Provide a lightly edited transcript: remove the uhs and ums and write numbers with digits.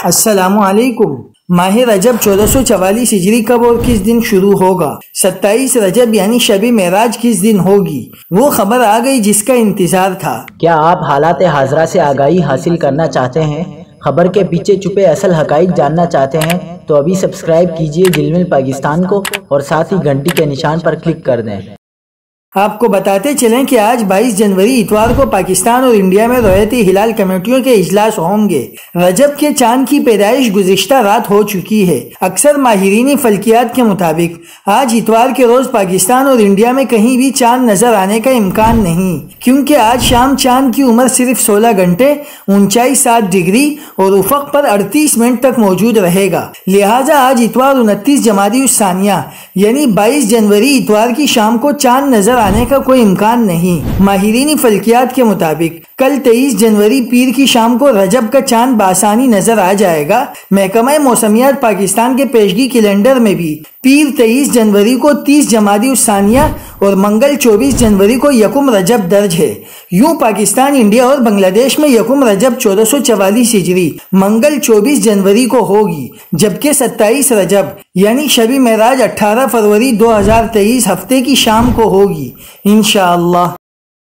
السلام علیکم۔ ماہ رجب 1444 ہجری کب اور کس دن شروع ہوگا؟ 27 رجب یعنی شب معراج کس دن ہوگی؟ وہ خبر آ گئی جس کا انتظار تھا۔ کیا آپ حالات حاضرہ سے آگاہی حاصل کرنا چاہتے ہیں؟ خبر کے پیچھے چھپے اصل حقائق جاننا چاہتے ہیں تو ابھی سبسکرائب کیجئے جلمل پاکستان کو اور ساتھ ہی گھنٹی کے نشان پر کلک کر دیں۔ آپ کو بتاتے چلیں کہ آج 22 جنوری اتوار کو پاکستان اور انڈیا میں رویتی ہلال کمیٹیوں کے اجلاس ہوں گے۔ رجب کے چاند کی پیدائش گزشتہ رات ہو چکی ہے۔ اکثر ماہرین فلکیات کے مطابق آج اتوار کے روز پاکستان اور انڈیا میں کہیں بھی چاند نظر آنے کا امکان نہیں، کیونکہ آج شام چاند کی عمر صرف 16 گھنٹے، اونچائی 7 ڈگری اور افق پر 38 منٹ تک موجود رہے گا۔ لہٰذا آج اتوار 29 جمادی الثانیہ یعنی 22 جنوری اتوار کی شام کو چاند نظر آنے کا کوئی امکان نہیں۔ ماہرین فلکیات کے مطابق کل 23 جنوری پیر کی شام کو رجب کا چاند بآسانی نظر آ جائے گا۔ محکمہ موسمیات پاکستان کے پیشگی کیلنڈر میں بھی پیر 23 جنوری کو 30 جمادی الثانیہ اور منگل 24 جنوری کو یکم رجب درج ہے۔ یوں پاکستان، انڈیا اور بنگلہ دیش میں یکم رجب 1444 ہجری منگل 24 جنوری کو ہوگی، جبکہ 27 رجب یعنی شب معراج 18 فروری 2023 ہفتے کی شام کو ہوگی انشاءاللہ۔